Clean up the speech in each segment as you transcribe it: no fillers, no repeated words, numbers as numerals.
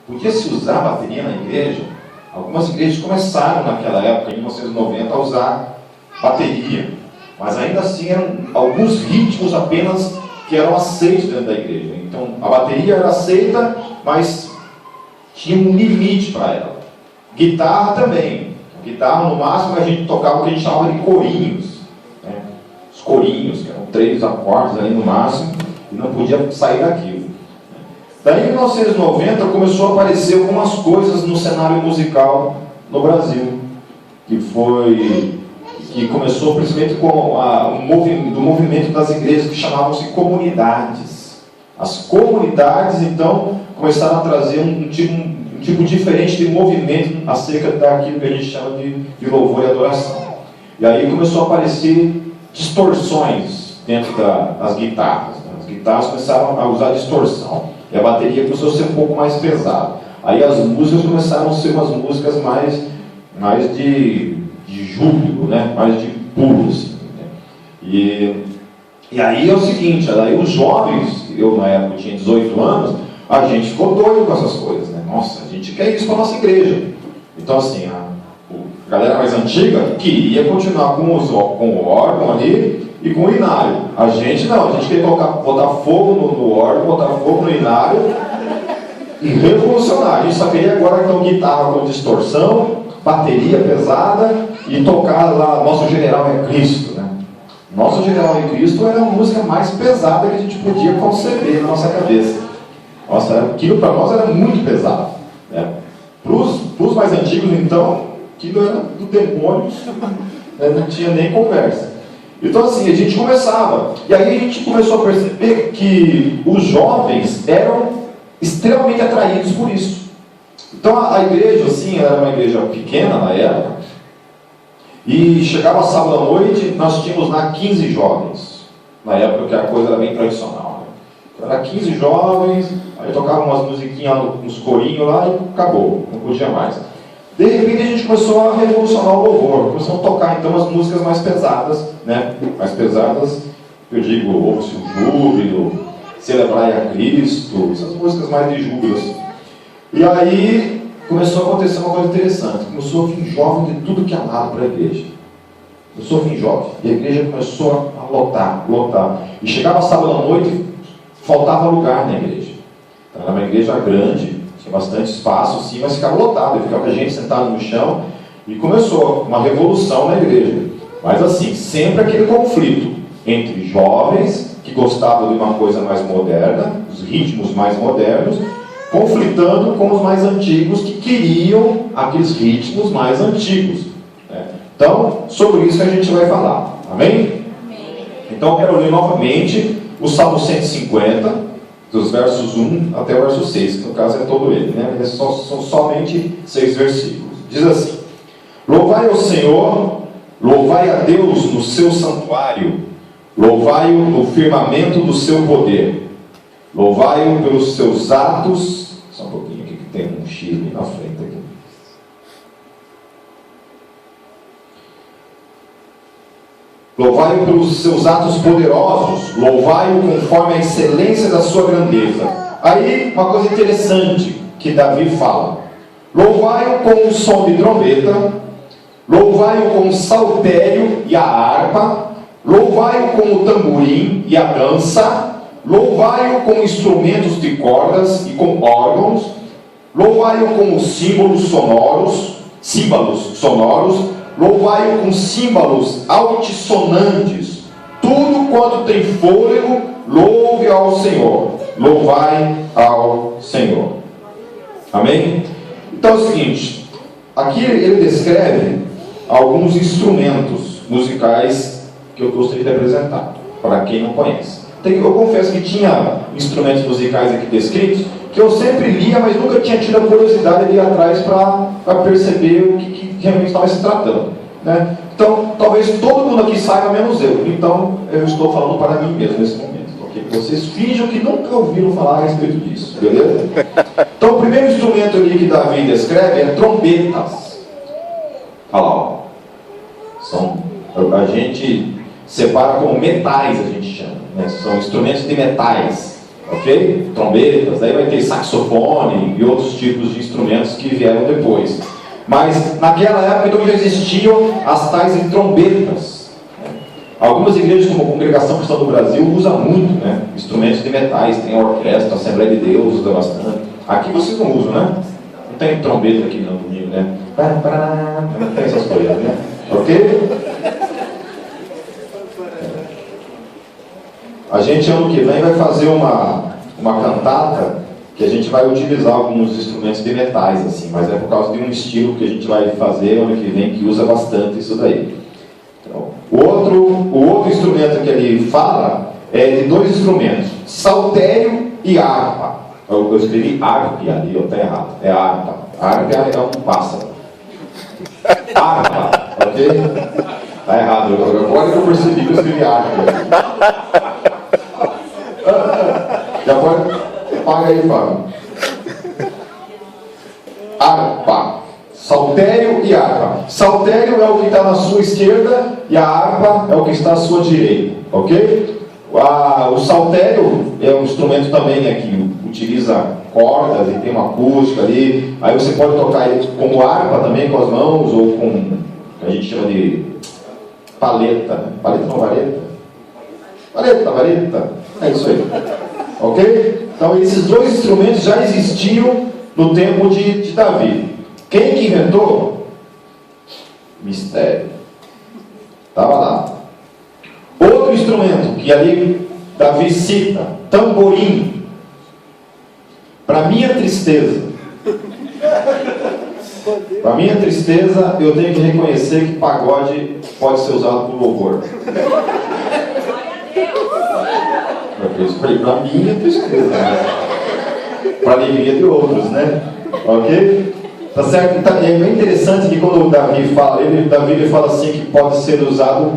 podia-se usar bateria na igreja. Algumas igrejas começaram naquela época, em 1990, a usar bateria, mas ainda assim eram alguns ritmos apenas que eram aceitos dentro da igreja. Então a bateria era aceita, mas tinha um limite para ela. Guitarra também. A guitarra, no máximo, a gente tocava o que a gente chamava de corinhos, né? Os corinhos, que eram 3 acordes ali no máximo, e não podia sair daquilo. Daí, em 1990, começou a aparecer algumas coisas no cenário musical no Brasil, que começou principalmente com do movimento das igrejas que chamavam-se comunidades. As comunidades, então, começaram a trazer um tipo diferente de movimento acerca daquilo que a gente chama de louvor e adoração. E aí começou a aparecer distorções dentro das guitarras. As guitarras começaram a usar distorção. E a bateria começou a ser um pouco mais pesada. Aí as músicas começaram a ser umas músicas mais de júbilo, né? Mais de pulo, assim, né? E aí é o seguinte, aí os jovens, eu na época tinha 18 anos, a gente ficou doido com essas coisas, né? Nossa, a gente quer isso para a nossa igreja. Então assim, a galera mais antiga queria continuar com o órgão ali e com o inário. A gente não, a gente queria botar fogo no órgão, botar fogo no inário e revolucionar. A gente só queria agora então guitarra com distorção, bateria pesada e tocar lá, Nosso General é Cristo, né? Nosso General é Cristo era a música mais pesada que a gente podia conceber na nossa cabeça. Nossa, aquilo para nós era muito pesado, né? Para os mais antigos, então, aquilo era do demônio, né? Não tinha nem conversa. Então assim, a gente começava, e aí a gente começou a perceber que os jovens eram extremamente atraídos por isso. Então a igreja, assim, era uma igreja pequena na época, e chegava sábado à noite, nós tínhamos lá 15 jovens, na época que a coisa era bem tradicional, né? Então, era 15 jovens, aí tocavam umas musiquinhas nos corinhos lá e acabou, não podia mais. De repente a gente começou a revolucionar o louvor, começamos a tocar então as músicas mais pesadas, né? Mais pesadas, eu digo, ouve-se o júbilo, celebrai a Cristo, essas músicas mais de júbilo assim. E aí começou a acontecer uma coisa interessante, começou a vir jovem de tudo que é lado para a igreja. Começou a vir jovem, e a igreja começou a lotar. E chegava sábado à noite, faltava lugar na igreja. Então, era uma igreja grande, tinha bastante espaço, sim, mas ficava lotado, ficava gente sentada no chão, e começou uma revolução na igreja. Mas assim, sempre aquele conflito entre jovens, que gostavam de uma coisa mais moderna, os ritmos mais modernos, conflitando com os mais antigos, que queriam aqueles ritmos mais antigos, né? Então, sobre isso que a gente vai falar, amém? Então, eu quero ler novamente o Salmo 150, dos versos 1 até o verso 6, que no caso é todo ele, né? São somente 6 versículos. Diz assim: Louvai ao Senhor, louvai a Deus no seu santuário, louvai-o no firmamento do seu poder, louvai-o pelos seus atos. Só um pouquinho aqui que tem um X ali na frente aqui. Louvai-o pelos seus atos poderosos, louvai-o conforme a excelência da sua grandeza. Aí, uma coisa interessante que Davi fala: louvai-o com o som de trombeta, louvai-o com o saltério e a harpa, louvai-o com o tamborim e a dança, louvai-o com instrumentos de cordas e com órgãos, louvai-o com os símbolos sonoros, louvai-o com símbolos altissonantes. Tudo quanto tem fôlego, louve ao Senhor. Louvai ao Senhor. Amém? Então é o seguinte, aqui ele descreve alguns instrumentos musicais que eu gostaria de apresentar, para quem não conhece. Eu confesso que tinha instrumentos musicais aqui descritos, que eu sempre lia, mas nunca tinha tido a curiosidade de ir atrás para perceber o que realmente estava se tratando, né? Então, talvez todo mundo aqui saiba, menos eu. Então, eu estou falando para mim mesmo nesse momento, ok? Vocês finjam que nunca ouviram falar a respeito disso, beleza? Então, o primeiro instrumento ali que Davi descreve é trombetas. Olha lá, ó. A gente separa como metais, a gente chama, né? São instrumentos de metais. ok? Trombetas, daí vai ter saxofone e outros tipos de instrumentos que vieram depois. Mas naquela época então já existiam as tais de trombetas. Algumas igrejas, como a Congregação Cristã do Brasil, usam muito, né, instrumentos de metais. Tem a orquestra, a Assembleia de Deus usa bastante. Aqui vocês não usam, né? Não tem trombeta aqui no domingo, né? Não tem essas coisas, né? Ok? A gente, ano que vem, vai fazer uma cantata que a gente vai utilizar alguns instrumentos de metais, assim, mas é por causa de um estilo que a gente vai fazer ano que vem que usa bastante isso daí. Então, o outro instrumento que ele fala é de dois instrumentos, saltério e harpa. Eu escrevi harpa ali, está errado, é harpa. Harpa é um pássaro. Harpa, ok? Está errado, agora que eu percebi que eu escrevi harpa. Já pode... Paga aí, Fábio. Harpa. Saltério e harpa. Saltério é o que está na sua esquerda e a harpa é o que está à sua direita. Ok? O saltério é um instrumento também que utiliza cordas e tem uma acústica ali. Aí você pode tocar ele como harpa também com as mãos ou com, a gente chama de paleta. Paleta não, vareta? Vareta. É isso aí. Ok? Então esses dois instrumentos já existiam no tempo de Davi. Quem que inventou? Mistério. Estava lá. Outro instrumento que ali Davi cita, tamborim. Para minha tristeza, eu tenho que reconhecer que pagode pode ser usado por louvor. Eu falei, para minha tristeza, né? Para a alegria de outros, né? Ok? Tá certo? Então, é bem interessante que quando o Davi fala, Davi fala assim que pode ser usado,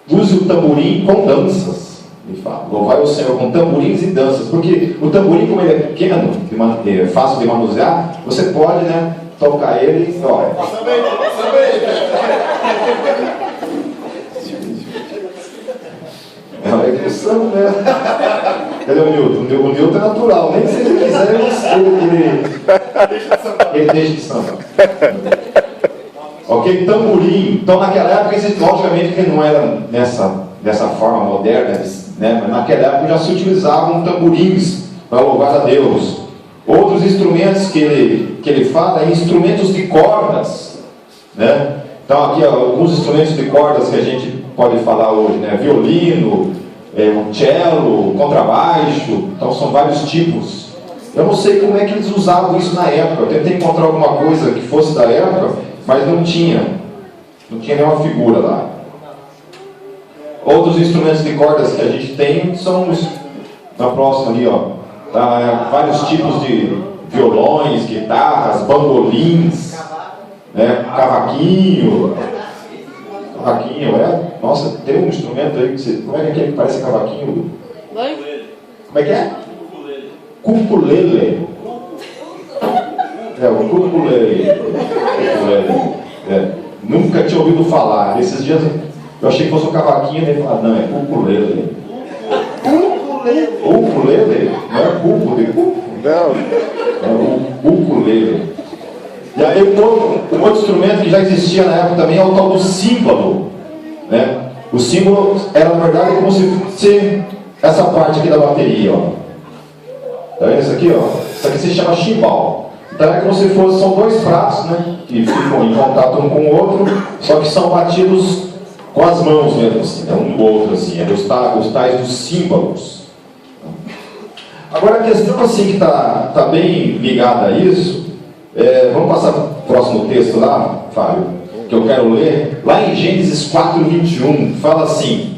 use o tamborim com danças. Ele fala, louvai o Senhor com tamborins e danças, porque o tamborim, como ele é pequeno, é fácil de manusear, você pode, né, tocar ele e olha. É uma evolução, né? Cadê o Newton? O Newton é natural, nem se ele quiser, ele deixa de samba. Ok? Tamborim. Então, naquela época, logicamente que não era dessa forma moderna, né? Mas naquela época já se utilizavam tamborins para louvar a Deus. Outros instrumentos que ele fala, instrumentos de cordas, né? Então, aqui alguns instrumentos de cordas que a gente pode falar hoje, né? Violino, o cello, o contrabaixo. Então são vários tipos. Eu não sei como é que eles usavam isso na época. Eu tentei encontrar alguma coisa que fosse da época, mas não tinha nenhuma figura lá. Outros instrumentos de cordas que a gente tem são na próxima ali, ó, vários tipos de violões, guitarras, bandolins, né? Cavaquinho, Nossa, tem um instrumento aí que você... Como é que é aquele que parece cavaquinho? Oi? Como é que é? Ukulele. O ukulele. Nunca tinha ouvido falar. Esses dias eu achei que fosse um cavaquinho, e ele falou, não, é ukulele. Ukulele? Não é cuco de cuco? Não. É o ukulele. E aí um outro instrumento que já existia na época também é o tal do símbolo, né? O símbolo era, na verdade, como se fosse essa parte aqui da bateria, ó. Tá vendo isso aqui, ó? Isso aqui se chama chimbal. Então é como se fosse, são dois pratos, né? Que ficam em contato um com o outro, só que são batidos com as mãos mesmo, assim, né? Um do outro, assim, os tais dos símbolos. Agora a questão assim que está bem ligada a isso, vamos passar para o próximo texto lá, Fábio, que eu quero ler, lá em Gênesis 4:21, fala assim: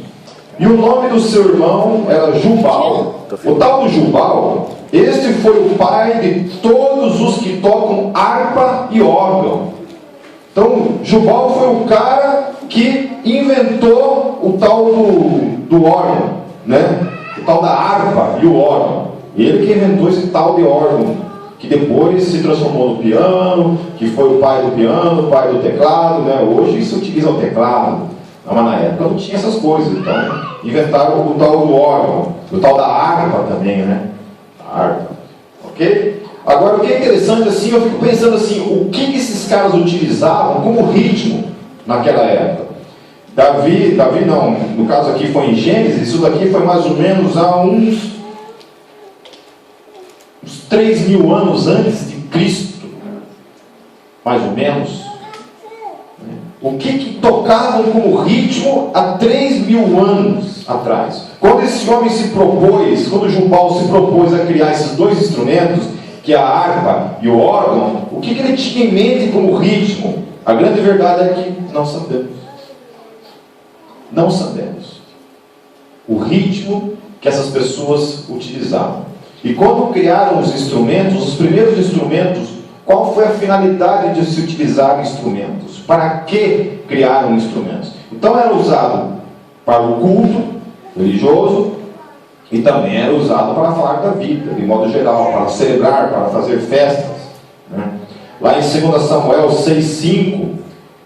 e o nome do seu irmão era Jubal. O tal do Jubal, este foi o pai de todos os que tocam harpa e órgão. Então, Jubal foi o cara que inventou o tal do órgão, né? O tal da harpa e o órgão. Ele que inventou esse tal de órgão, que depois se transformou no piano, que foi o pai do piano, o pai do teclado, né? Hoje se utiliza o teclado, mas na época não tinha essas coisas. Então inventaram o tal do órgão, o tal da harpa também, né? harpa, ok? Agora, o que é interessante, assim, eu fico pensando assim, o que esses caras utilizavam como ritmo naquela época? Davi não, no caso aqui foi em Gênesis, isso daqui foi mais ou menos há uns 3.000 anos antes de Cristo, mais ou menos. O que tocavam como ritmo há 3.000 anos atrás? Quando esse homem se propôs, quando Jubal se propôs a criar esses dois instrumentos, que é a harpa e o órgão, o que ele tinha em mente como ritmo? A grande verdade é que não sabemos. Não sabemos o ritmo que essas pessoas utilizavam. E quando criaram os instrumentos, os primeiros instrumentos, qual foi a finalidade de se utilizar instrumentos? Para que criaram instrumentos? Então era usado para o culto religioso e também era usado para falar da vida, de modo geral, para celebrar, para fazer festas, né? Lá em 2 Samuel 6,5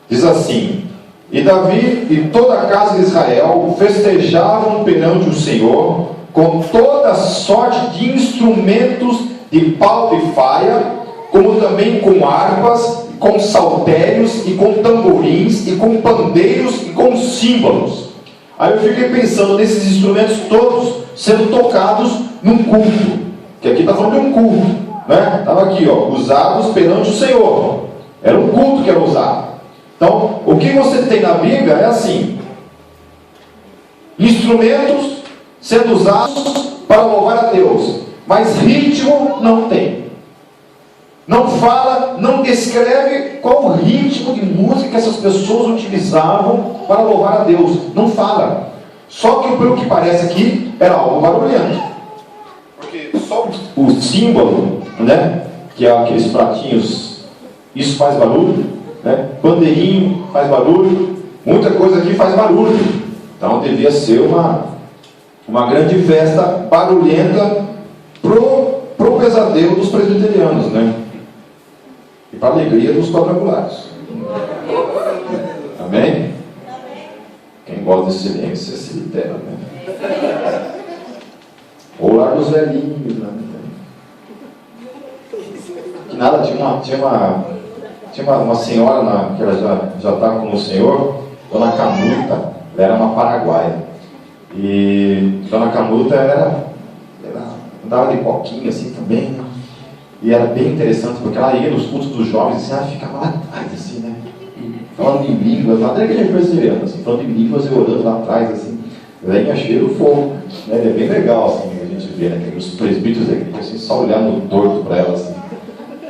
diz assim: e Davi e toda a casa de Israel festejavam perante o Senhor com toda sorte de instrumentos de pau e faia, como também com harpas, com saltérios e com tamborins e com pandeiros e com símbolos. Aí eu fiquei pensando nesses instrumentos todos sendo tocados num culto, que aqui está falando de um culto, né? Estava aqui, ó, usados perante o Senhor. Era um culto que era usado. Então, o que você tem na Bíblia é assim: instrumentos sendo usados para louvar a Deus, mas ritmo não tem. Não fala, não descreve qual o ritmo de música que essas pessoas utilizavam para louvar a Deus. Não fala. Só que pelo que parece aqui, era algo barulhento. Porque só o símbolo, né, que é aqueles pratinhos, isso faz barulho, né? Pandeirinho faz barulho, muita coisa aqui faz barulho. Então devia ser uma grande festa barulhenta pro pesadelo dos presbiterianos, né? E para a alegria dos quadrangulares. Amém? Quem gosta de silêncio se libera, né? Ou larga os velhinhos, né? Que nada, tinha uma senhora que ela já estava com o Senhor, Dona Canuta, ela era uma paraguaia. E Dona Canuta ela andava de coquinha assim também, né? E era bem interessante, porque ela ia nos cultos dos jovens, assim, ela ficava lá atrás, assim, né? Falando em línguas, lá dentro da igreja presbiteriana, assim, falando em línguas e orando lá atrás, assim, venha cheiro o fogo, né? É bem legal, assim, a gente vê, né? Os presbíteros da igreja, assim, só olhando torto para ela, assim,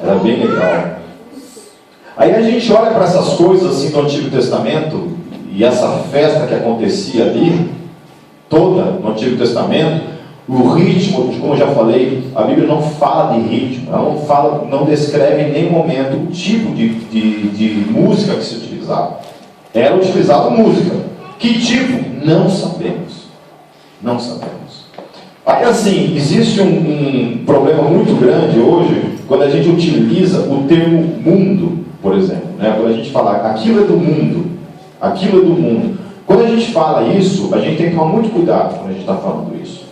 era bem legal. Aí a gente olha para essas coisas, assim, do Antigo Testamento, e essa festa que acontecia ali, toda no Antigo Testamento, o ritmo, como eu já falei, a Bíblia não fala de ritmo, ela não descreve em nenhum momento o tipo de música que se utilizava. Era utilizada música. Que tipo? Não sabemos. Não sabemos. Aí assim, existe um problema muito grande hoje, quando a gente utiliza o termo mundo, por exemplo, né? Quando a gente fala, aquilo é do mundo, aquilo é do mundo. Quando a gente fala isso, a gente tem que tomar muito cuidado quando a gente está falando isso.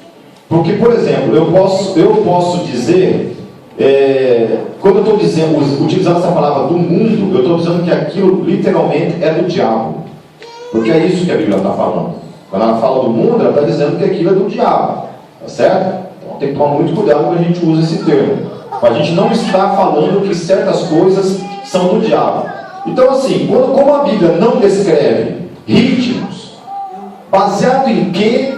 Porque, por exemplo, eu posso dizer, quando eu estou dizendo, utilizando essa palavra do mundo, eu estou dizendo que aquilo literalmente é do diabo. Porque é isso que a Bíblia está falando. Quando ela fala do mundo, ela está dizendo que aquilo é do diabo. Tá certo? Então tem que tomar muito cuidado quando a gente usa esse termo. A gente não está falando que certas coisas são do diabo. Então, assim, como a Bíblia não descreve ritmos, baseado em que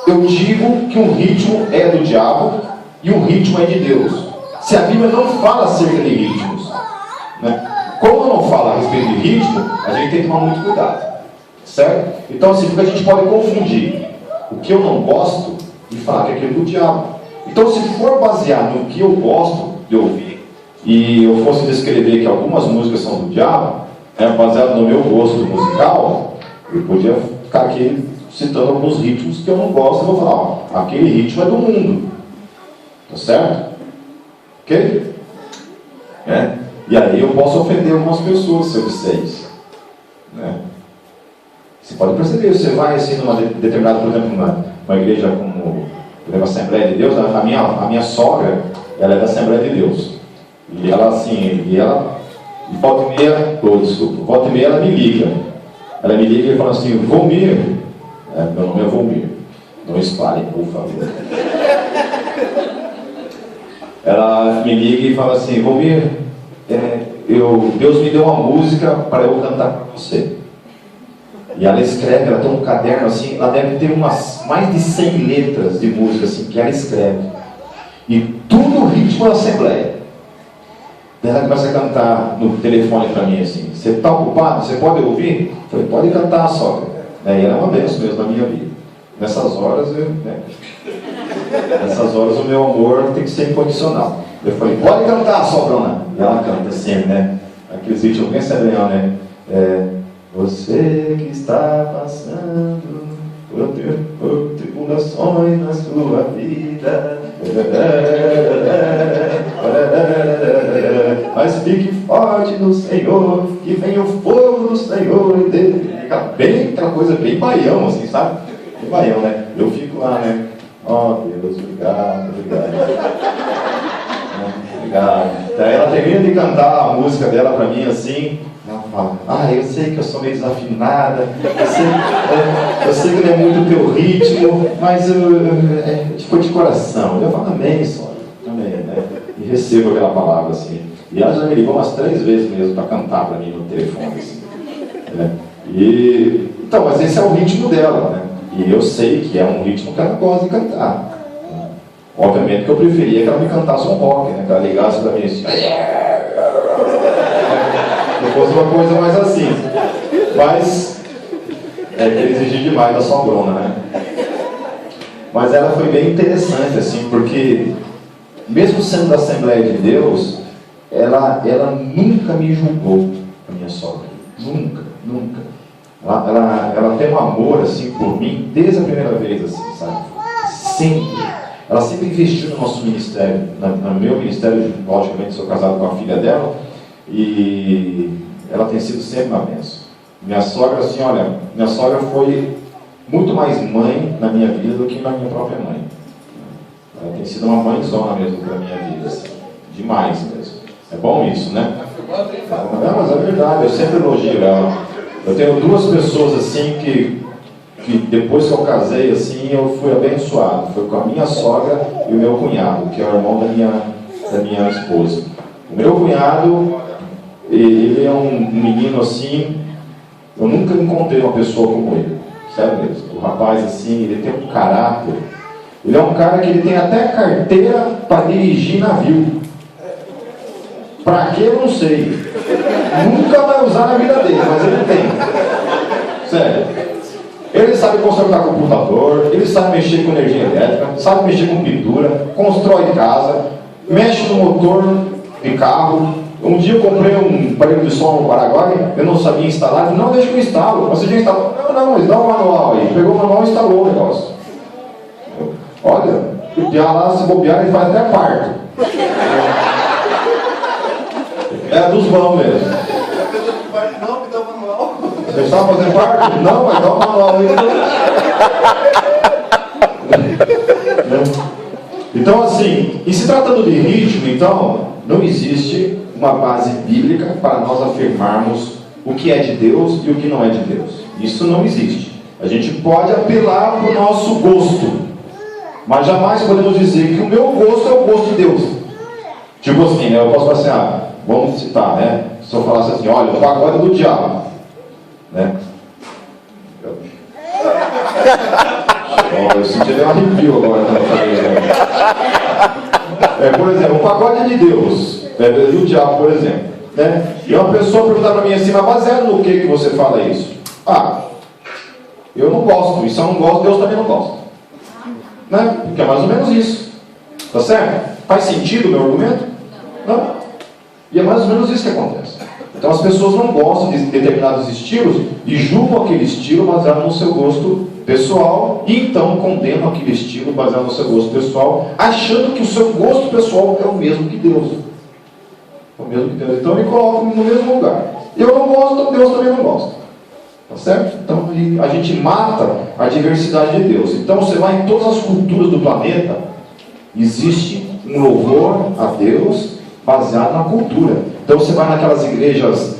eu digo que um ritmo é do diabo e um ritmo é de Deus? Se a Bíblia não fala acerca de ritmos, né? Como não fala a respeito de ritmo, a gente tem que tomar muito cuidado, certo? Então assim, porque a gente pode confundir o que eu não gosto e falar que é aquilo do diabo. Então se for baseado no que eu gosto de ouvir e eu fosse descrever que algumas músicas são do diabo, baseado no meu gosto musical, eu podia ficar aqui citando alguns ritmos que eu não gosto, eu vou falar, ó, aquele ritmo é do mundo. Tá certo? Ok? E aí eu posso ofender algumas pessoas se eu disser isso. Né? Você pode perceber, você vai assim numa determinada, por exemplo, numa igreja como por exemplo, a Assembleia de Deus, a minha sogra, ela é da Assembleia de Deus. E ela assim, volta e meia, volta e meia ela me liga. Ela me liga e fala assim, Volmir, meu nome é Volmir, não espalhem, por favor. Ela me liga e fala assim, Volmir, Deus me deu uma música para eu cantar para você. E ela escreve, ela tem um caderno assim, ela deve ter mais de 100 letras de música assim, que ela escreve. E tudo o ritmo da Assembleia. Daí ela começa a cantar no telefone para mim assim, você está ocupado? Você pode ouvir? Eu falei, pode cantar, sogra. E ela é uma bênção mesmo na minha vida. Nessas horas, nessas horas o meu amor tem que ser incondicional. Eu falei, pode cantar, sogrona. E ela canta assim, né? Aqueles ritmos bem serenhão, né? Você que está passando por tribulações na sua vida, mas fique forte no Senhor, que vem o fogo do Senhor e dele. Bem aquela coisa bem baião, assim, sabe? Bem baião, né? Eu fico lá, né? Deus, obrigado. Obrigado. Daí ela termina de cantar a música dela pra mim assim. Ela fala, eu sei que eu sou meio desafinada, eu sei que não é muito o teu ritmo, mas foi de coração. Eu falo, amém, só. Amém, né? E recebo aquela palavra assim. E ela já me ligou umas 3 vezes mesmo para cantar para mim no telefone. Assim, né? Então, mas esse é o ritmo dela, né? E eu sei que é um ritmo que ela gosta de cantar. Obviamente que eu preferia que ela me cantasse um rock, né? Que ela ligasse para mim assim. Se fosse uma coisa mais assim. Mas é que exigir demais da sogrona, né? Mas ela foi bem interessante, assim, porque mesmo sendo da Assembleia de Deus, ela nunca me julgou, a minha sogra. Nunca. Ela tem um amor, assim, por mim, desde a primeira vez, assim, sabe? Sempre. Ela sempre investiu no nosso ministério, no meu ministério, logicamente sou casado com a filha dela, e ela tem sido sempre uma bênção. Minha sogra, assim, olha, minha sogra foi muito mais mãe na minha vida do que na minha própria mãe. Ela tem sido uma mãezona mesmo para a minha vida, assim, demais mesmo. É bom isso, né? Não, mas é verdade, eu sempre elogio ela. Eu tenho 2 pessoas assim que depois que eu casei, assim, eu fui abençoado. Foi com a minha sogra e o meu cunhado, que é o irmão da minha esposa. O meu cunhado, ele é um menino assim, eu nunca encontrei uma pessoa como ele. Sério mesmo. O rapaz, assim, ele tem um caráter. Ele é um cara que ele tem até carteira para dirigir navio. Para que eu não sei. Nunca vai usar na vida dele, mas ele tem. Sério. Ele sabe consertar computador, ele sabe mexer com energia elétrica, sabe mexer com pintura, constrói casa, mexe no motor de carro. Um dia eu comprei um aparelho de som no Paraguai, eu não sabia instalar, ele falou, não, deixa que eu instalo. Você já instalou? Não, mas dá um manual aí. Pegou o manual e instalou o negócio. Olha, o piá lá, se bobear, ele faz até parto. É dos bons mesmo. Não, me dá o manual. Você estava fazendo parto? Não, mas dá o manual aí. Então, assim, e se tratando de ritmo, então, não existe uma base bíblica para nós afirmarmos o que é de Deus e o que não é de Deus. Isso não existe. A gente pode apelar para o nosso gosto, mas jamais podemos dizer que o meu gosto é o gosto de Deus. Tipo assim, né? Eu posso falar assim, vamos citar, né? Se eu falasse assim, olha, o pagode do diabo, né? Eu senti um arrepio agora quando eu falei, né? Por exemplo, o pagode de Deus, e o diabo, por exemplo, né? E uma pessoa perguntar para mim assim, mas baseado no que você fala isso? Eu não gosto, e se eu não gosto, Deus também não gosta, né? Porque é mais ou menos isso, tá certo? Faz sentido o meu argumento? Não. E é mais ou menos isso que acontece. Então as pessoas não gostam de determinados estilos e julgam aquele estilo baseado no seu gosto pessoal e então condenam aquele estilo baseado no seu gosto pessoal, achando que o seu gosto pessoal é o mesmo que Deus. O mesmo que Deus. Então me colocam no mesmo lugar. Eu não gosto, Deus também não gosta. Tá certo? Então a gente mata a diversidade de Deus. Então você vai em todas as culturas do planeta, existe um louvor a Deus baseado na cultura. Então você vai naquelas igrejas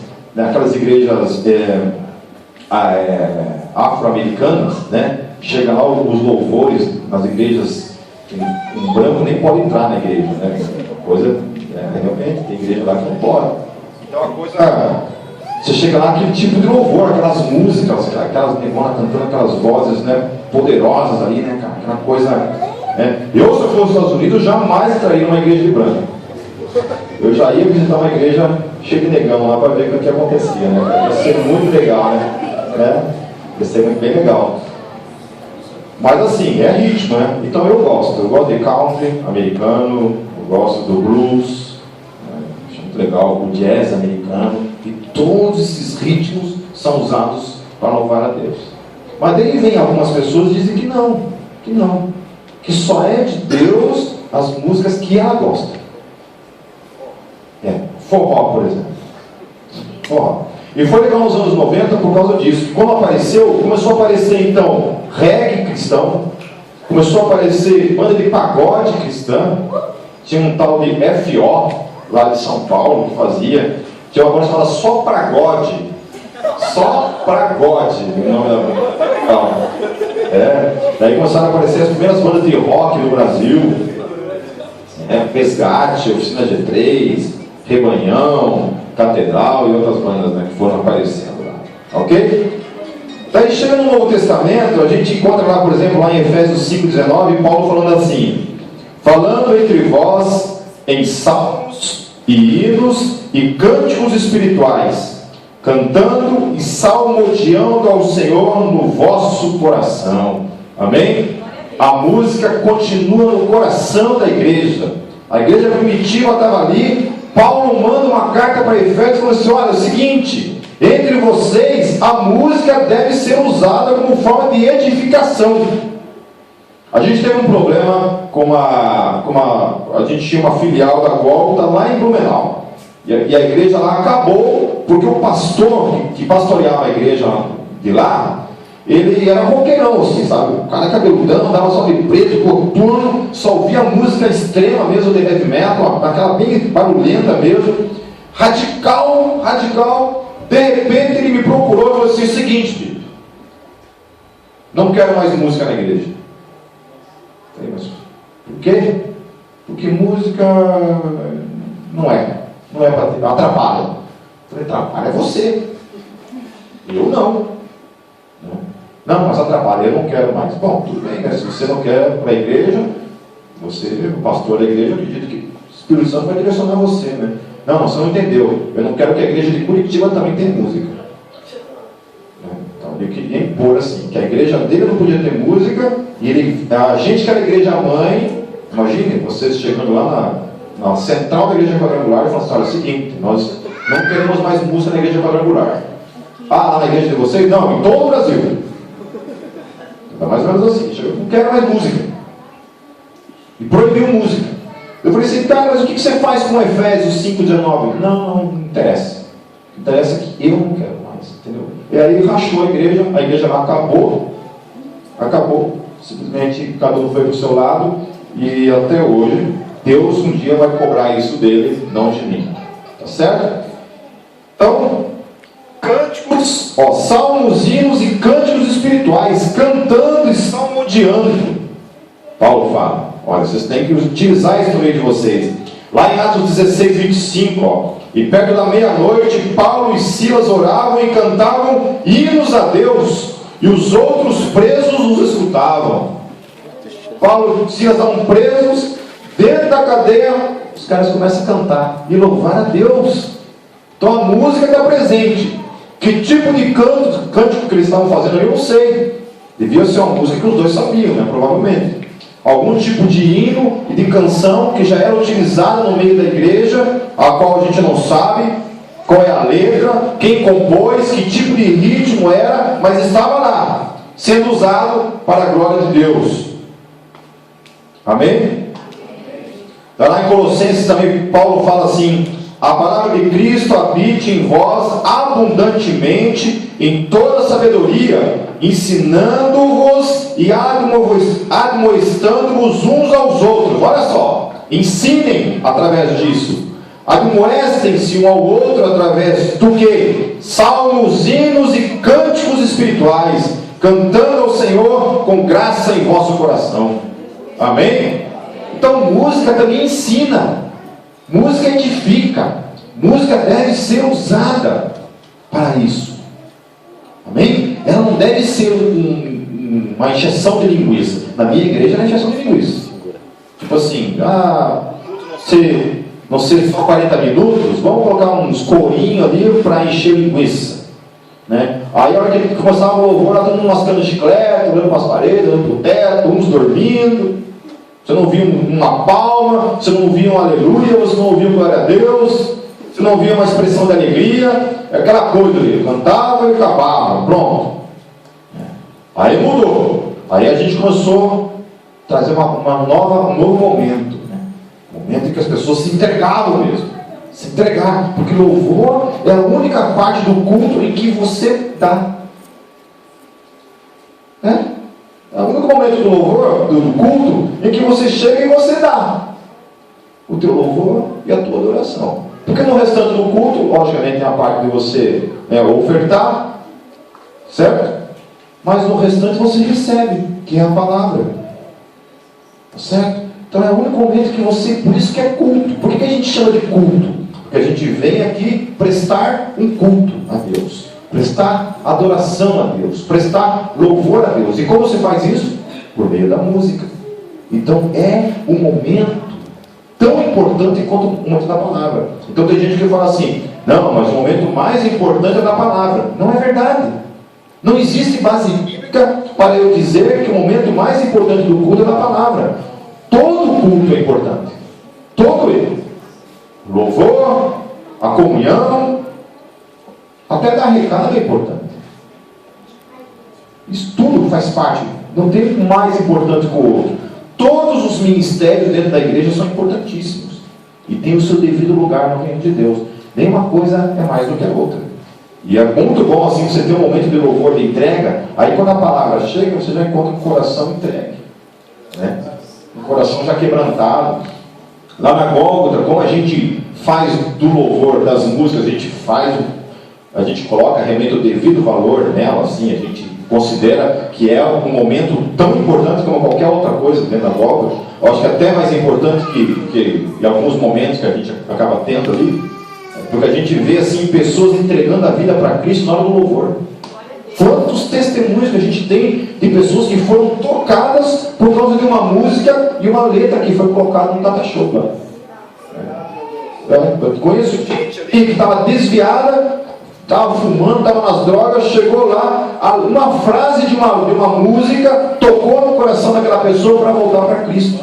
afro-americanas, né? Chega lá os louvores nas igrejas, um branco nem pode entrar na igreja, né? Coisa, realmente, tem igreja lá que não pode. Então a coisa, você chega lá, aquele tipo de louvor, aquelas músicas, aquelas negonas cantando aquelas vozes, né, poderosas ali, né, cara? Aquela coisa, né? Eu, se eu fosse nos Estados Unidos, jamais estaria numa igreja de branco. Eu já ia visitar uma igreja cheia de negão lá para ver o que acontecia, né? Ia ser muito legal, né? Ia ser muito bem legal. Mas assim, é ritmo, né? Então eu gosto de country americano, eu gosto do blues, né? Acho muito legal o jazz americano, e todos esses ritmos são usados para louvar a Deus. Mas daí vem algumas pessoas e dizem que não, que só é de Deus as músicas que ela gosta. Forró, por exemplo. Forró. E foi legal nos anos 90 por causa disso. Quando apareceu, começou a aparecer então reggae cristão, começou a aparecer banda de pagode cristã. Tinha um tal de FO lá de São Paulo que fazia. Tinha uma banda chamada Só Pragode. Só Pragode, o nome da banda. Daí começaram a aparecer as primeiras bandas de rock no Brasil. Resgate, Oficina G3, Rebanhão, Catedral e outras bandas, né, que foram aparecendo lá. Ok? Daí chega no Novo Testamento, a gente encontra lá, por exemplo, lá em Efésios 5,19, Paulo falando assim: falando entre vós em salmos e hinos e cânticos espirituais, cantando e salmodiando ao Senhor no vosso coração. Amém? A música continua no coração da igreja. A igreja primitiva estava ali. Paulo manda uma carta para Efésios falando assim: olha, é o seguinte, entre vocês a música deve ser usada como forma de edificação. A gente teve um problema com a gente tinha uma filial da Volta lá em Blumenau, e a igreja lá acabou porque o pastor que pastoreava a igreja de lá, ele era roqueirão, assim, sabe? O cara cabeludão, andava só de preto, coturno, só ouvia música extrema mesmo de heavy metal, aquela bem barulhenta mesmo, radical. De repente ele me procurou e falou assim: o seguinte, filho, não quero mais música na igreja. Eu falei: mas por quê? Porque música não é para ter, atrapalha. Eu falei: atrapalha você, eu não. Não, mas atrapalha, eu não quero mais. Bom, tudo bem, né? Se você não quer para a igreja, você, o pastor da igreja, acredita que o Espírito Santo vai direcionar você, né? Não, você não entendeu. Eu não quero que a igreja de Curitiba também tenha música. Então eu queria impor assim, que a igreja dele não podia ter música, e a gente que era a igreja mãe, imagine vocês chegando lá na central da igreja quadrangular e falando assim: olha, é o seguinte, nós não queremos mais música na igreja quadrangular. Lá na igreja de vocês? Não, em todo o Brasil. É mais ou menos assim: eu não quero mais música. E proibiu música. Eu falei assim: cara, mas o que você faz com Efésios 5,19? Não interessa. O que interessa é que eu não quero mais, entendeu? E aí rachou a igreja lá acabou. Simplesmente cada um foi para o seu lado, e até hoje Deus um dia vai cobrar isso dele, não de mim. Tá certo? Então, cânticos, salmos, hinos e cânticos espirituais, cantando e salmodiando. Paulo fala: olha, vocês têm que utilizar isso no meio de vocês. Lá em Atos 16, 25, e perto da meia-noite, Paulo e Silas oravam e cantavam hinos a Deus, e os outros presos os escutavam. Paulo e Silas estavam presos dentro da cadeia, os caras começam a cantar e louvar a Deus. Então a música está presente. Que tipo de cântico que eles estavam fazendo, eu não sei. Devia ser uma música que os dois sabiam, né? Provavelmente. Algum tipo de hino e de canção que já era utilizada no meio da igreja, a qual a gente não sabe qual é a letra, quem compôs, que tipo de ritmo era, mas estava lá, sendo usado para a glória de Deus. Amém? Está lá em Colossenses também, Paulo fala assim: a palavra de Cristo habite em vós abundantemente, em toda sabedoria, ensinando-vos e admoestando-vos uns aos outros. Olha só, ensinem através disso. Admoestem-se um ao outro através do que? Salmos, hinos e cânticos espirituais, cantando ao Senhor com graça em vosso coração. Amém? Então música também ensina, música edifica, música deve ser usada para isso. Amém? Ela não deve ser uma encheção de linguiça. Na minha igreja não é encheção de linguiça. Tipo assim, não ser só 40 minutos, vamos colocar uns corinhos ali para encher linguiça, né? Aí a hora que começava o louvor, todo mundo mascando chiclete, olhando para as paredes, olhando para o teto, uns dormindo. Você não ouvia uma palma, você não ouvia um aleluia, você não ouvia um glória a Deus, você não ouvia uma expressão de alegria, aquela coisa ali, cantava e acabava, pronto. Aí mudou, aí a gente começou a trazer um novo momento, né? Momento em que as pessoas se entregavam mesmo, se entregavam, porque louvor é a única parte do culto em que você dá, né? É o único momento do louvor, do culto, em que você chega e você dá o teu louvor e a tua adoração. Porque no restante do culto, logicamente tem a parte de você ofertar, certo? Mas no restante você recebe, que é a palavra, certo? Então é o único momento que você, por isso que é culto. Por que a gente chama de culto? Porque a gente vem aqui prestar um culto a Deus, prestar adoração a Deus, prestar louvor a Deus. E como você faz isso? Por meio da música. Então é um momento tão importante quanto o momento da palavra. Então tem gente que fala assim, não, mas o momento mais importante é da palavra. Não é verdade. Não existe base bíblica para eu dizer que o momento mais importante do culto é da palavra. Todo culto é importante. Todo ele. O louvor, a comunhão, até dar recado é importante. Isso tudo faz parte. Não tem um mais importante que o outro. Todos os ministérios dentro da igreja são importantíssimos. E tem o seu devido lugar no reino de Deus. Nenhuma coisa é mais do que a outra. E é muito bom assim você ter um momento de louvor, de entrega. Aí quando a palavra chega, você já encontra um coração entregue, né? Um coração já quebrantado. Lá na Gólgota, como a gente faz do louvor, das músicas, a gente coloca realmente o devido valor nela, assim, a gente considera que é um momento tão importante como qualquer outra coisa dentro da Gólgota. Eu acho que até mais importante que em alguns momentos que a gente acaba tendo ali, porque a gente vê assim pessoas entregando a vida para Cristo na hora do louvor. Quantos testemunhos que a gente tem de pessoas que foram tocadas por causa de uma música e uma letra que foi colocada no data-show lá. Eu conheço gente que estava desviada, estava fumando, estava nas drogas, chegou lá, uma frase de uma música tocou no coração daquela pessoa para voltar para Cristo.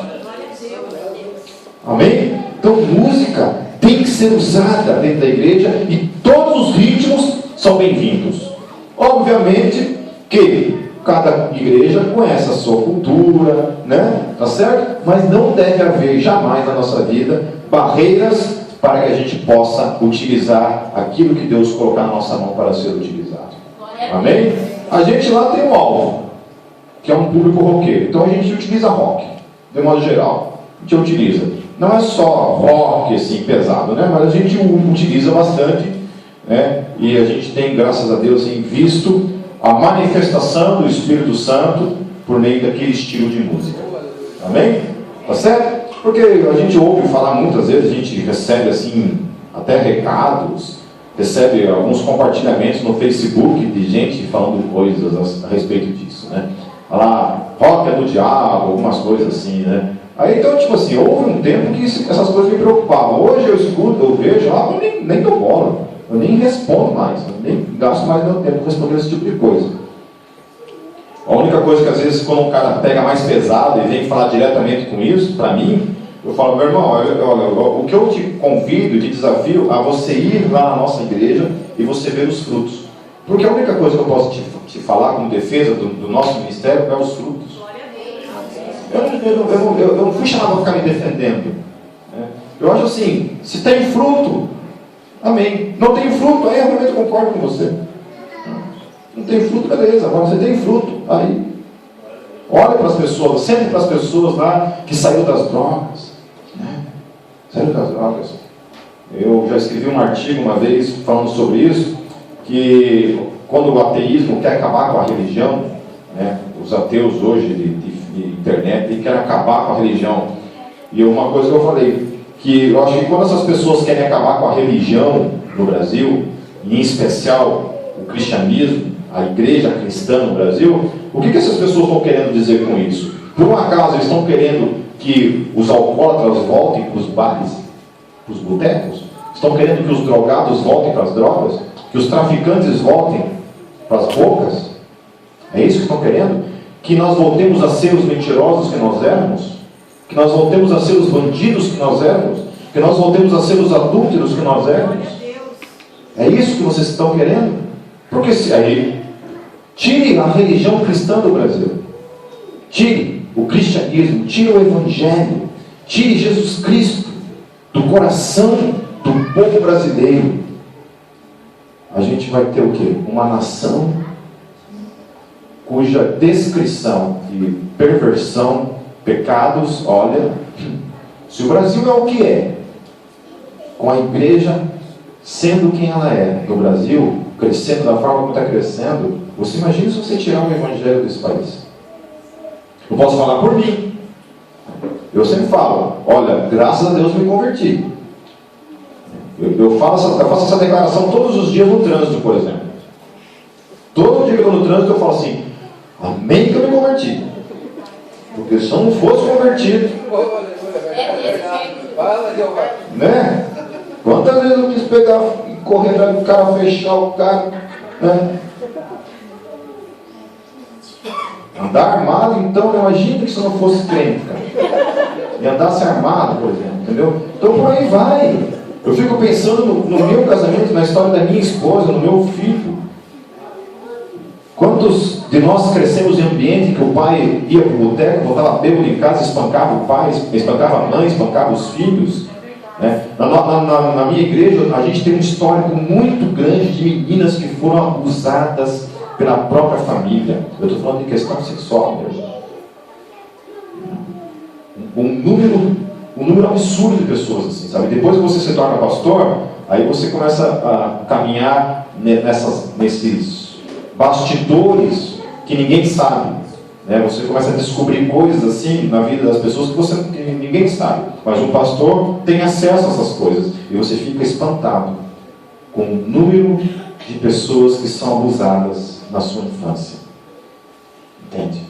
Amém? Então música tem que ser usada dentro da igreja e todos os ritmos são bem-vindos. Obviamente que cada igreja conhece a sua cultura, né? Tá certo? Mas não deve haver jamais na nossa vida barreiras para que a gente possa utilizar aquilo que Deus colocar na nossa mão para ser utilizado. Amém? A gente lá tem um alvo, que é um público roqueiro. Então a gente utiliza rock, de modo geral. A gente utiliza. Não é só rock assim, pesado, né? Mas a gente utiliza bastante, né? E a gente tem, graças a Deus, visto a manifestação do Espírito Santo por meio daquele estilo de música. Amém? Tá certo? Porque a gente ouve falar muitas vezes, a gente recebe assim, até recados, recebe alguns compartilhamentos no Facebook de gente falando coisas a respeito disso, né? Falar, rock é do diabo, algumas coisas assim, né? Aí então, tipo assim, houve um tempo que essas coisas me preocupavam. Hoje eu escuto, eu vejo, eu nem dou bola, eu nem respondo mais, eu nem gasto mais meu tempo respondendo esse tipo de coisa. A única coisa que às vezes quando um cara pega mais pesado e vem falar diretamente com isso, para mim, eu falo, meu irmão, olha, o que eu te convido, te desafio a você ir lá na nossa igreja e você ver os frutos. Porque a única coisa que eu posso te falar como defesa do nosso ministério é os frutos. Eu não fui chamado para ficar me defendendo. Eu acho assim, se tem fruto, Amém. Não tem fruto, aí eu realmente concordo com você. Não tem fruto, beleza. Agora você tem fruto, aí olha para as pessoas, sempre para as pessoas lá que saíram das drogas, né? Saíram das drogas. Eu já escrevi um artigo uma vez falando sobre isso, que quando o ateísmo quer acabar com a religião, né? Os ateus hoje de internet querem acabar com a religião. E uma coisa que eu falei, que eu acho que quando essas pessoas querem acabar com a religião no Brasil, e em especial o cristianismo, a igreja cristã no Brasil, o que essas pessoas estão querendo dizer com isso? Por um acaso eles estão querendo que os alcoólatras voltem para os bares, para os botecos? Estão querendo que os drogados voltem para as drogas? Que os traficantes voltem para as bocas? É isso que estão querendo? Que nós voltemos a ser os mentirosos que nós éramos? Que nós voltemos a ser os bandidos que nós éramos? Que nós voltemos a ser os adúlteros que nós éramos? É isso que vocês estão querendo? Porque se aí, tire a religião cristã do Brasil, tire o cristianismo, tire o evangelho, tire Jesus Cristo do coração do povo brasileiro, a gente vai ter o quê? Uma nação cuja descrição de perversão, pecados, olha, se o Brasil é o que é, com a igreja sendo quem ela é no Brasil, crescendo da forma como está crescendo, você imagina se você tirar o evangelho desse país? Eu posso falar por mim. Eu sempre falo, olha, graças a Deus me converti. Eu faço essa declaração todos os dias no trânsito, por exemplo. Todo dia que eu estou no trânsito eu falo assim, amém que eu me converti. Porque se eu não fosse convertido, né? Quantas vezes eu quis pegar e correr atrás do cara, fechar o cara, né? Andar armado, então, imagina que se eu não fosse crente, cara. E andasse armado, por exemplo, entendeu? Então por aí vai. Eu fico pensando no meu casamento, na história da minha esposa, no meu filho. Quantos de nós crescemos em ambiente que o pai ia para o boteco, voltava bêbado em casa, espancava o pai, espancava a mãe, espancava os filhos, né? Na minha igreja, a gente tem um histórico muito grande de meninas que foram abusadas pela própria família. Eu estou falando de questão sexual mesmo. Um número absurdo de pessoas assim, sabe? Depois que você se torna pastor, aí você começa a caminhar nesses bastidores que ninguém sabe, né? Você começa a descobrir coisas assim na vida das pessoas que ninguém sabe, mas um pastor tem acesso a essas coisas e você fica espantado com o número de pessoas que são abusadas na sua infância, entende?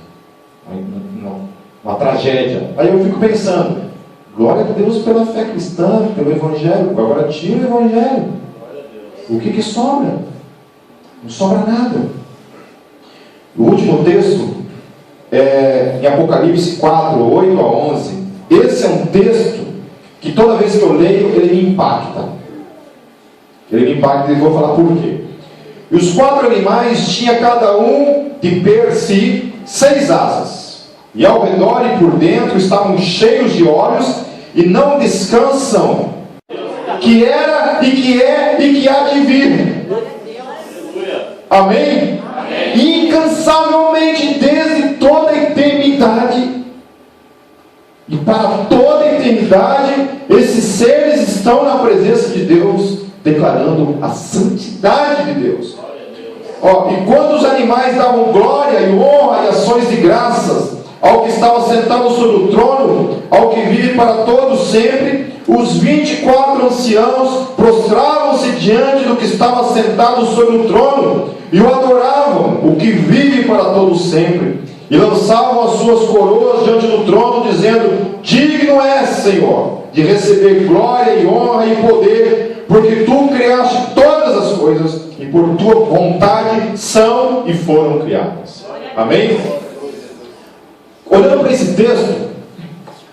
Uma tragédia. Aí eu fico pensando, glória a Deus pela fé cristã, pelo evangelho. Agora tira o evangelho, o que sobra? Não sobra nada. O último texto é em Apocalipse 4, 8 a 11. Esse é um texto que toda vez que eu leio, ele me impacta. Ele me impacta e vou falar por quê. E os 4 animais tinha cada um de per si 6 asas. E ao redor e por dentro estavam cheios de olhos e não descansam. Que era e que é e que há de vir. Amém? Incansavelmente desde toda a eternidade e para toda a eternidade esses seres estão na presença de Deus declarando a santidade de Deus. E quando os animais davam glória e honra e ações de graças ao que estava sentado sobre o trono, ao que vive para todos sempre, os 24 anciãos prostravam-se diante do que estava sentado sobre o trono e o adoravam, o que vive para todos sempre, e lançavam as suas coroas diante do trono, dizendo: digno és, Senhor, de receber glória e honra e poder, porque tu criaste todas as coisas e por tua vontade são e foram criadas. Amém? Olhando para esse texto,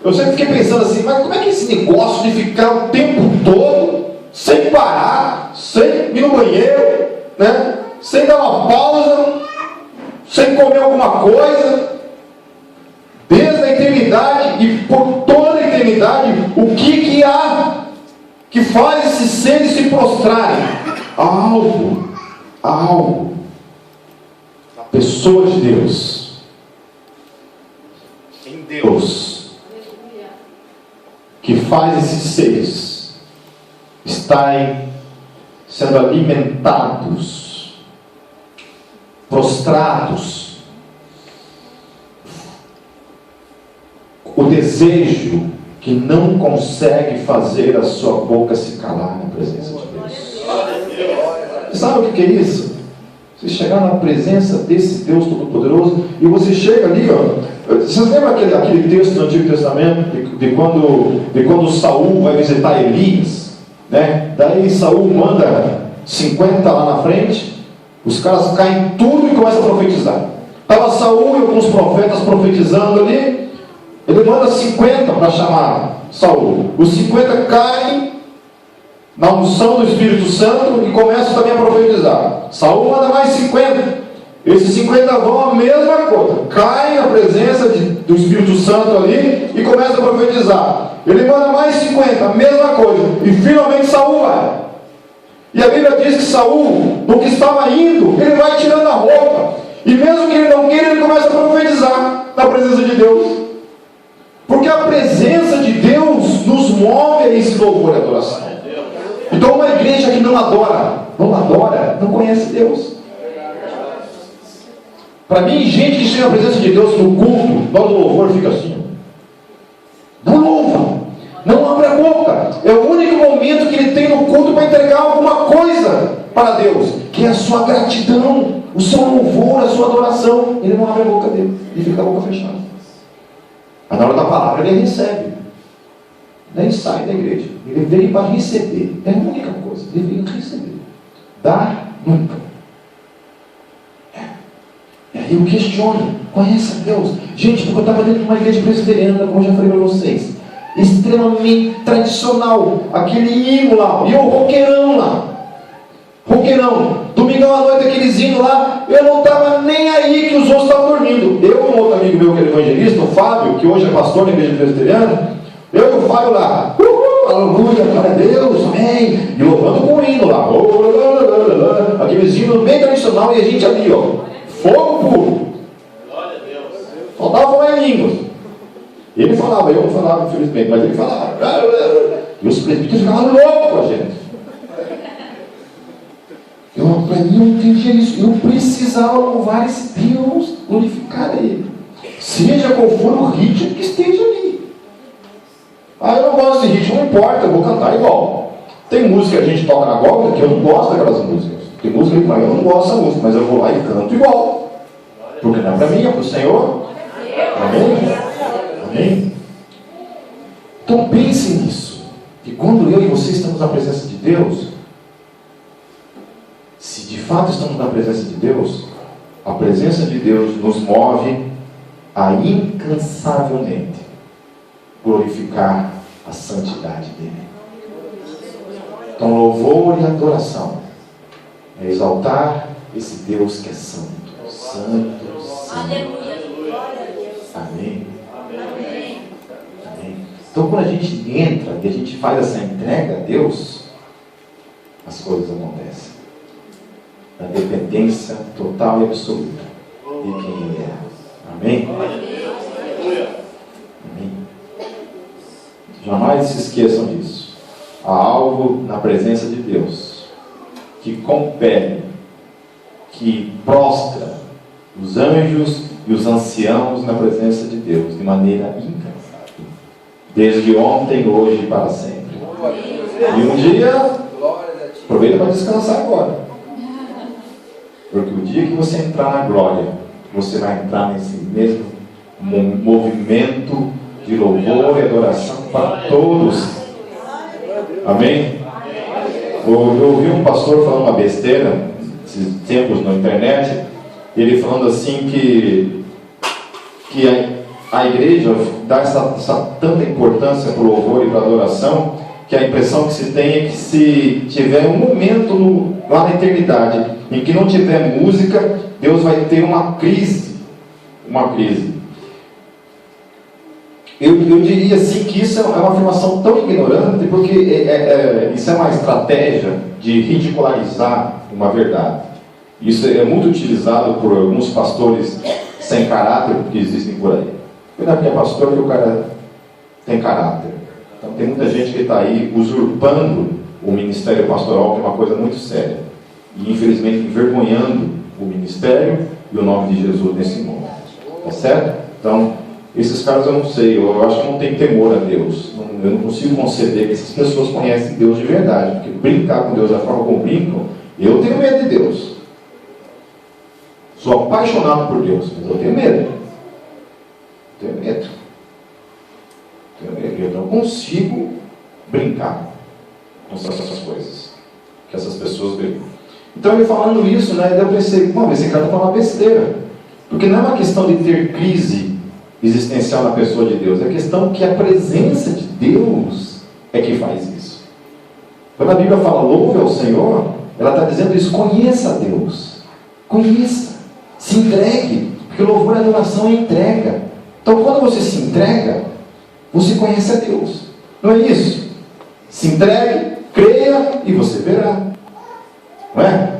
eu sempre fiquei pensando assim, mas como é que esse negócio de ficar o tempo todo, sem parar, sem ir no banheiro, né? Sem dar uma pausa, sem comer alguma coisa, desde a eternidade e por toda a eternidade, o que há? que faz esses seres se prostrarem a algo. Pessoas de Deus, Em Deus. que faz esses seres estarem sendo alimentados, prostrados, o desejo que não consegue fazer a sua boca se calar na presença de Deus. Sabe o que é isso? Você chegar na presença desse Deus Todo-Poderoso e você chega ali, ó. Vocês lembram aquele texto do Antigo Testamento de quando Saul vai visitar Elias, né? Daí Saul manda 50 lá na frente, os caras caem tudo e começam a profetizar. Estava Saul e alguns profetas profetizando ali. Ele manda 50 para chamar Saul. Os 50 caem na unção do Espírito Santo e começam também a profetizar. Saul manda mais 50. Esses 50 vão a mesma coisa, caem na presença do Espírito Santo ali e começam a profetizar. Ele manda mais 50, a mesma coisa. E finalmente Saul vai. E a Bíblia diz que Saul, no que estava indo, ele vai tirando a roupa. E mesmo que ele não queira, ele começa a profetizar na presença de Deus. Porque a presença de Deus nos move a esse louvor e adoração. Então uma igreja que não adora, não conhece Deus. Para mim, gente que chega na presença de Deus no culto, no louvor, fica assim. Não louva, não abre a boca. É o único momento que ele tem no culto para entregar alguma coisa para Deus, que é a sua gratidão, o seu louvor, a sua adoração. Ele não abre a boca dele, ele fica com a boca fechada. Mas na hora da palavra ele recebe. Nem sai da igreja. Ele veio para receber. É a única coisa. Ele veio receber. Dar nunca. E aí eu questiono. Conhece a Deus? Gente, porque eu estava dentro de uma igreja presbiteriana, como eu já falei para vocês. Extremamente tradicional. Aquele hino lá. E o roqueirão lá. Roqueirão. Domingão à noite, aqueles hinos lá. Eu não estava nem aí que os outros estavam dormindo. Eu e um outro amigo meu que era evangelista, o Fábio, que hoje é pastor na igreja presbiteriana. Eu e o Fábio lá, aleluia, glória a Deus, amém. E louvando com o hino lá, aqueles hinos bem tradicional, e a gente ali, ó, fogo puro. Glória a Deus. Faltava falar em línguas. Ele falava, eu não falava, infelizmente, mas ele falava. E os presbíteros ficavam loucos com a gente. Para mim, eu entendia isso. Eu precisava louvar esse Deus, glorificar Ele. Seja qual for o ritmo que esteja ali. Ah, eu não gosto de ritmo, não importa, eu vou cantar igual. Tem música que a gente toca na gólgota que eu não gosto daquelas músicas. Tem música que eu não gosto dessa música, mas eu vou lá e canto igual. Porque não é para mim, é para o Senhor. Amém? Amém? Então pense nisso. Que quando eu e você estamos na presença de Deus, se de fato estamos na presença de Deus, a presença de Deus nos move a incansavelmente glorificar a santidade dele. Então louvor e adoração é exaltar esse Deus que é santo. Santo, santo. Amém. Amém. Então quando a gente entra e a gente faz essa entrega a Deus, as coisas acontecem. Na dependência total e absoluta de quem Ele é. Amém? Amém. Jamais se esqueçam disso. Há algo na presença de Deus que compele, que prostra os anjos e os anciãos na presença de Deus de maneira incansável, desde ontem, hoje e para sempre. E um dia, aproveita para descansar agora, porque o dia que você entrar na glória, você vai entrar nesse mesmo movimento de louvor e adoração para todos. Amém? Eu ouvi um pastor falando uma besteira esses tempos na internet, ele falando assim que a igreja dá essa tanta importância para o louvor e para a adoração, que a impressão que se tem é que se tiver um momento lá na eternidade em que não tiver música, Deus vai ter uma crise. Eu diria assim que isso é uma afirmação tão ignorante, porque isso é uma estratégia de ridicularizar uma verdade. Isso é muito utilizado por alguns pastores sem caráter que existem por aí. Cuidado que é pastor que o cara tem caráter. Então tem muita gente que está aí usurpando o ministério pastoral, que é uma coisa muito séria. E infelizmente envergonhando o ministério e o nome de Jesus nesse mundo. Tá certo? Então, esses caras eu não sei, eu acho que não tem temor a Deus. Eu não consigo conceber que essas pessoas conhecem Deus de verdade. Porque brincar com Deus da forma como brincam, eu tenho medo de Deus. Sou apaixonado por Deus, mas eu tenho medo. Tenho medo. Eu não consigo brincar com essas coisas que essas pessoas brincam. Então, ele falando isso, eu pensei, esse cara está falando besteira. Porque não é uma questão de ter crise existencial na pessoa de Deus, é questão que a presença de Deus é que faz isso. Quando a Bíblia fala louve ao Senhor, ela está dizendo isso, conheça a Deus. Conheça. Se entregue. Porque louvor e adoração é entrega. Então, quando você se entrega, você conhece a Deus. Não é isso? Se entregue, creia e você verá. Não é?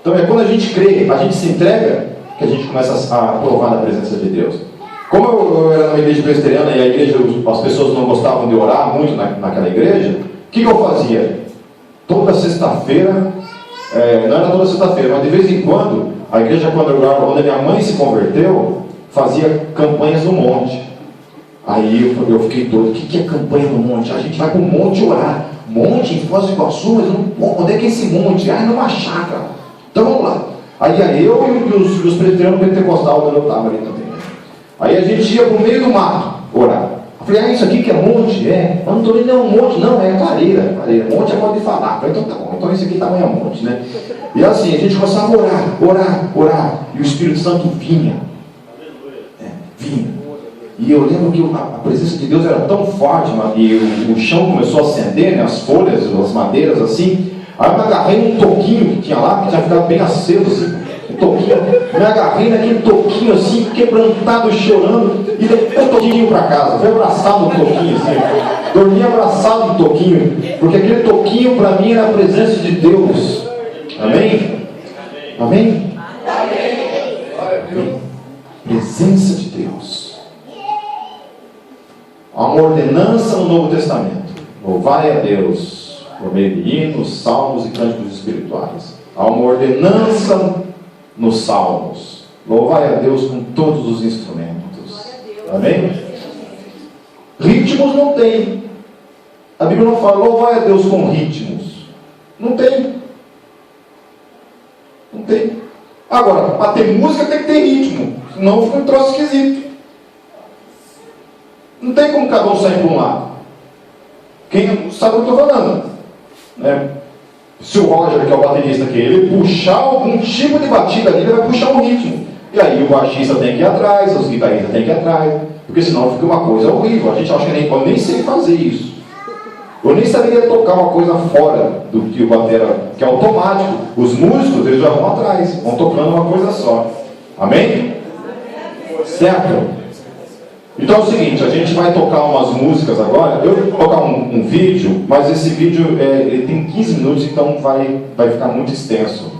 Então, quando a gente crê, a gente se entrega, que a gente começa a provar da presença de Deus. Como eu era numa igreja presbiteriana e a igreja, as pessoas não gostavam de orar muito naquela igreja, o que eu fazia? Toda sexta-feira, não era toda sexta-feira, mas de vez em quando, a igreja, quando a minha mãe se converteu, fazia campanhas no monte. Aí eu fiquei todo, o que é campanha no monte? A gente vai para o monte orar. Monte em Foz do Iguaçu, mas onde é que é esse monte? Numa chácara. Então vamos lá. Aí eu e os presbiterianos pentecostais onde eu estava ali também. Aí a gente ia para o meio do mato orar. Eu falei, isso aqui que é monte? Eu não estou indo um monte, não, é clareira. Monte é modo de falar. Eu falei, então tá bom, então isso aqui tamanho é monte, né? E assim, a gente começava a orar. E o Espírito Santo vinha. Vinha. E eu lembro que a presença de Deus era tão forte, e o chão começou a acender, as folhas, as madeiras assim. Aí eu me agarrei num toquinho que tinha lá, que tinha ficado bem aceso assim. Me agarrei naquele toquinho assim, quebrantado, chorando, e levei o toquinho para casa. Fui abraçado no toquinho assim. Dormi abraçado no toquinho, porque aquele toquinho para mim era a presença de Deus. Amém? Amém? Amém. Presença de Deus. Há uma ordenança no Novo Testamento. Louvai a Deus por meio de hinos, salmos e cânticos espirituais. Há uma ordenança nos salmos. Louvai a Deus com todos os instrumentos. Amém? Ritmos não tem. A Bíblia não fala louvai a Deus com ritmos. Não tem. Não tem. Agora, para ter música tem que ter ritmo. Senão fica um troço esquisito. Não tem como cada um sair para um lado. Quem sabe o que eu estou falando? Se o Roger, que é o baterista aqui, ele puxar algum tipo de batida ali, ele vai puxar um ritmo. E aí o baixista tem que ir atrás, os guitarristas têm que ir atrás. Porque senão fica uma coisa horrível. A gente acha que eu nem sei fazer isso. Eu nem saberia tocar uma coisa fora do que o batera, que é automático. Os músicos, eles já vão atrás, vão tocando uma coisa só. Amém? Certo? Então é o seguinte, a gente vai tocar umas músicas agora. Eu vou tocar um vídeo, mas esse vídeo ele tem 15 minutos, então vai ficar muito extenso.